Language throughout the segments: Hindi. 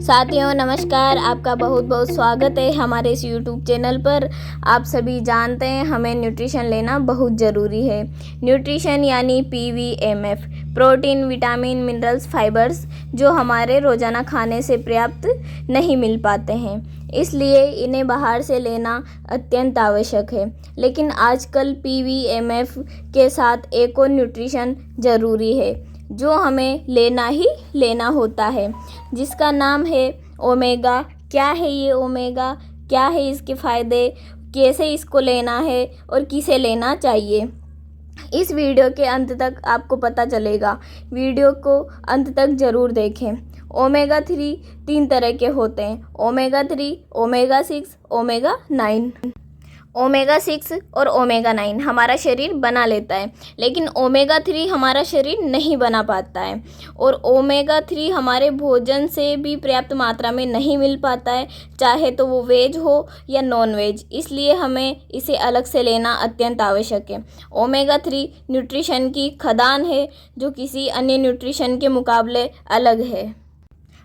साथियों नमस्कार, आपका बहुत बहुत स्वागत है हमारे इस यूट्यूब चैनल पर। आप सभी जानते हैं हमें न्यूट्रिशन लेना बहुत ज़रूरी है। न्यूट्रिशन यानी PVMF, protein, vitamin, minerals, fibres जो हमारे रोज़ाना खाने से पर्याप्त नहीं मिल पाते हैं, इसलिए इन्हें बाहर से लेना अत्यंत आवश्यक है। लेकिन आजकल PVMF के साथ एक और न्यूट्रिशन ज़रूरी है जो हमें लेना ही लेना होता है, जिसका नाम है ओमेगा। क्या है ये ओमेगा, क्या है इसके फ़ायदे, कैसे इसको लेना है और किसे लेना चाहिए, इस वीडियो के अंत तक आपको पता चलेगा। वीडियो को अंत तक ज़रूर देखें। ओमेगा 3 तीन तरह के होते हैं, ओमेगा 3, ओमेगा 6, ओमेगा 9। ओमेगा 6 और ओमेगा 9 हमारा शरीर बना लेता है, लेकिन ओमेगा 3 हमारा शरीर नहीं बना पाता है। और ओमेगा 3 हमारे भोजन से भी पर्याप्त मात्रा में नहीं मिल पाता है, चाहे तो वो वेज हो या नॉन वेज, इसलिए हमें इसे अलग से लेना अत्यंत आवश्यक है। ओमेगा 3 न्यूट्रिशन की खदान है जो किसी अन्य न्यूट्रिशन के मुकाबले अलग है।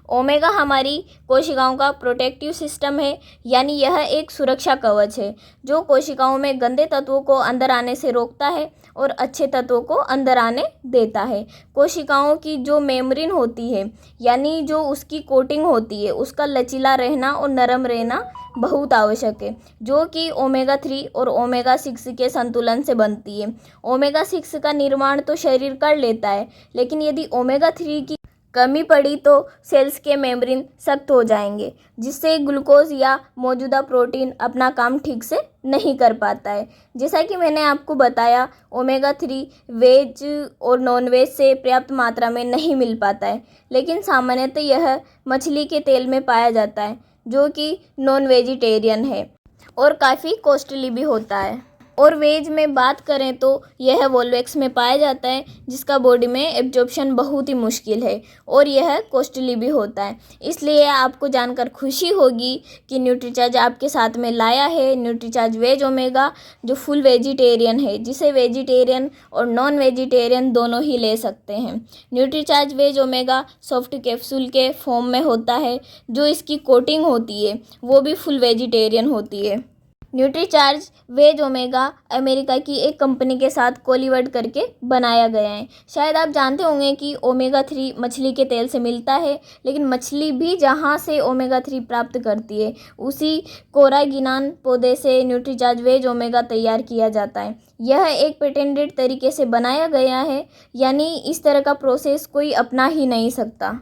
ओमेगा हमारी कोशिकाओं का प्रोटेक्टिव सिस्टम है, यानी यह एक सुरक्षा कवच है जो कोशिकाओं में गंदे तत्वों को अंदर आने से रोकता है और अच्छे तत्वों को अंदर आने देता है। कोशिकाओं की जो मेम्ब्रेन होती है, यानी जो उसकी कोटिंग होती है, उसका लचीला रहना और नरम रहना बहुत आवश्यक है, जो कि ओमेगा 3 और ओमेगा 6 के संतुलन से बनती है। ओमेगा 6 का निर्माण तो शरीर कर लेता है, लेकिन यदि ओमेगा 3 की कमी पड़ी तो सेल्स के मेम्ब्रेन सख्त हो जाएंगे, जिससे ग्लूकोज या मौजूदा प्रोटीन अपना काम ठीक से नहीं कर पाता है। जैसा कि मैंने आपको बताया, ओमेगा 3 वेज और नॉन वेज से पर्याप्त मात्रा में नहीं मिल पाता है, लेकिन सामान्यतः यह मछली के तेल में पाया जाता है, जो कि नॉन वेजिटेरियन है और काफ़ी कॉस्टली भी होता है। और वेज में बात करें तो यह वोल्वेक्स में पाया जाता है, जिसका बॉडी में एब्जॉर्प्शन बहुत ही मुश्किल है और यह कॉस्टली भी होता है। इसलिए आपको जानकर खुशी होगी कि न्यूट्रीचार्ज आपके साथ में लाया है न्यूट्रीचार्ज वेज ओमेगा, जो फुल वेजिटेरियन है, जिसे वेजिटेरियन और नॉन वेजिटेरियन दोनों ही ले सकते हैं। Nutricharge veg omega soft capsule के फॉर्म में होता है, जो इसकी कोटिंग होती है वो भी फुल वेजिटेरियन होती है। न्यूट्रीचार्ज वेज ओमेगा अमेरिका की एक कंपनी के साथ कोलिवर्ड करके बनाया गया है। शायद आप जानते होंगे कि ओमेगा 3 मछली के तेल से मिलता है, लेकिन मछली भी जहां से ओमेगा 3 प्राप्त करती है, उसी कोरागिनान पौधे से न्यूट्रीचार्ज वेज ओमेगा तैयार किया जाता है। यह एक पेटेंटेड तरीके से बनाया गया है, यानी इस तरह का प्रोसेस कोई अपना ही नहीं सकता।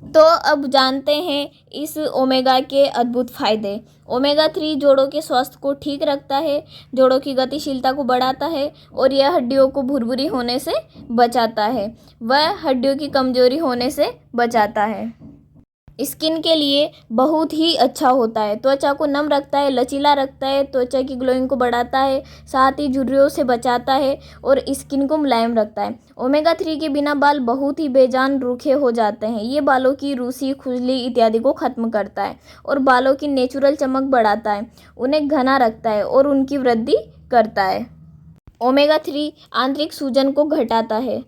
तो अब जानते हैं इस ओमेगा के अद्भुत फ़ायदे। ओमेगा 3 जोड़ों के स्वास्थ्य को ठीक रखता है, जोड़ों की गतिशीलता को बढ़ाता है और यह हड्डियों को भुरभुरी होने से बचाता है, वह हड्डियों की कमजोरी होने से बचाता है। स्किन के लिए बहुत ही अच्छा होता है, त्वचा को नम रखता है, लचीला रखता है, त्वचा की ग्लोइंग को बढ़ाता है, साथ ही झुर्रियों से बचाता है और स्किन को मुलायम रखता है। ओमेगा 3 के बिना बाल बहुत ही बेजान रूखे हो जाते हैं। ये बालों की रूसी, खुजली इत्यादि को ख़त्म करता है और बालों की नेचुरल चमक बढ़ाता है, उन्हें घना रखता है और उनकी वृद्धि करता है। ओमेगा 3 आंतरिक सूजन को घटाता है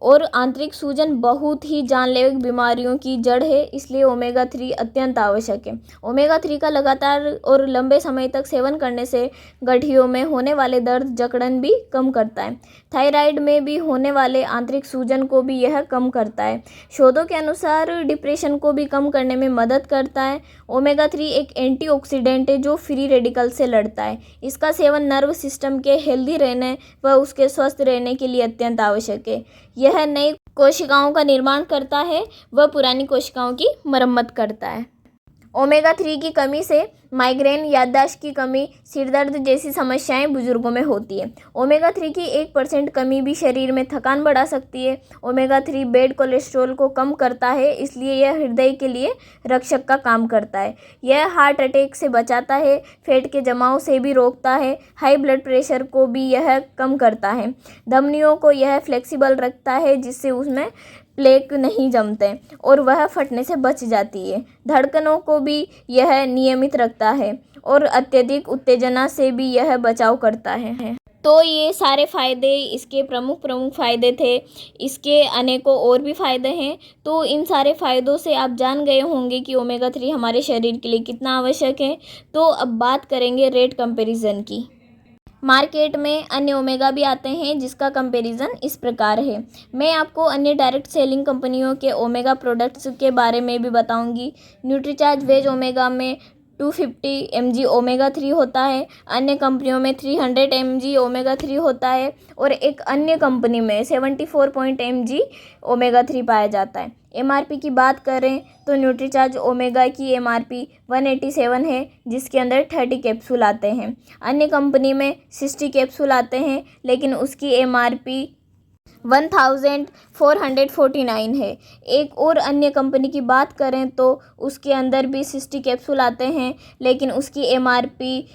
और आंतरिक सूजन बहुत ही जानलेवा बीमारियों की जड़ है, इसलिए ओमेगा 3 अत्यंत आवश्यक है। ओमेगा 3 का लगातार और लंबे समय तक सेवन करने से गठियों में होने वाले दर्द, जकड़न भी कम करता है। थायराइड में भी होने वाले आंतरिक सूजन को भी यह कम करता है। शोधों के अनुसार डिप्रेशन को भी कम करने में मदद करता है। ओमेगा 3 एक एंटीऑक्सीडेंट है जो फ्री रेडिकल से लड़ता है। इसका सेवन नर्व सिस्टम के हेल्दी रहने व उसके स्वस्थ रहने के लिए अत्यंत आवश्यक है। यह नई कोशिकाओं का निर्माण करता है व पुरानी कोशिकाओं की मरम्मत करता है। ओमेगा 3 की कमी से माइग्रेन, याददाश्त की कमी, सिरदर्द जैसी समस्याएं बुजुर्गों में होती है। ओमेगा 3 की 1% कमी भी शरीर में थकान बढ़ा सकती है। ओमेगा 3 बैड कोलेस्ट्रॉल को कम करता है, इसलिए यह हृदय के लिए रक्षक का काम करता है। यह हार्ट अटैक से बचाता है, फैट के जमाव से भी रोकता है, हाई ब्लड प्रेशर को भी यह कम करता है। धमनियों को यह फ्लेक्सिबल रखता है, जिससे उसमें प्लेक नहीं जमते और वह फटने से बच जाती है। धड़कनों को भी यह नियमित रखता है और अत्यधिक उत्तेजना से भी यह बचाव करता है। तो ये सारे फ़ायदे इसके प्रमुख फ़ायदे थे। इसके अनेकों और भी फ़ायदे हैं। तो इन सारे फ़ायदों से आप जान गए होंगे कि ओमेगा 3 हमारे शरीर के लिए कितना आवश्यक है। तो अब बात करेंगे रेट कंपैरिजन की। मार्केट में अन्य ओमेगा भी आते हैं जिसका कंपैरिजन इस प्रकार है। मैं आपको अन्य डायरेक्ट सेलिंग कंपनियों के ओमेगा प्रोडक्ट्स के बारे में भी बताऊंगी। न्यूट्रीचार्ज वेज ओमेगा में 250 mg ओमेगा 3 होता है। अन्य कंपनियों में 300 mg ओमेगा 3 होता है और एक अन्य कंपनी में 74 mg ओमेगा 3 पाया जाता है। एमआरपी की बात करें तो न्यूट्रीचार्ज ओमेगा की एमआरपी 187 है जिसके अंदर 30 कैप्सूल आते हैं। अन्य कंपनी में 60 कैप्सूल आते हैं लेकिन उसकी एमआरपी 1449 है। एक और अन्य कंपनी की बात करें तो उसके अंदर भी 60 कैप्सूल आते हैं लेकिन उसकी एमआरपी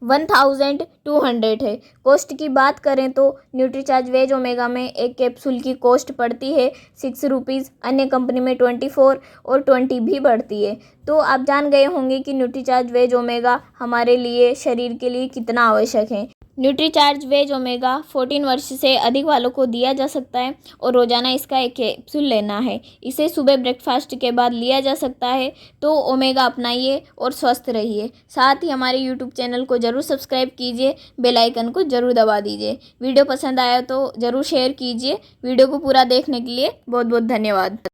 1200 है। कॉस्ट की बात करें तो न्यूट्रीचार्ज वेज ओमेगा में एक कैप्सूल की कॉस्ट पड़ती है 6 रुपीज़, अन्य कंपनी में 24 और 20 भी पड़ती है। तो आप जान गए होंगे कि न्यूट्रीचार्ज वेज ओमेगा हमारे लिए शरीर के लिए कितना आवश्यक है। न्यूट्रीचार्ज वेज ओमेगा 14 वर्ष से अधिक वालों को दिया जा सकता है और रोज़ाना इसका एक कैप्सूल लेना है। इसे सुबह ब्रेकफास्ट के बाद लिया जा सकता है। तो ओमेगा अपनाइए और स्वस्थ रहिए। साथ ही हमारे यूट्यूब चैनल को ज़रूर सब्सक्राइब कीजिए, बेल आइकन को ज़रूर दबा दीजिए। वीडियो पसंद आया तो ज़रूर शेयर कीजिए। वीडियो को पूरा देखने के लिए बहुत बहुत धन्यवाद।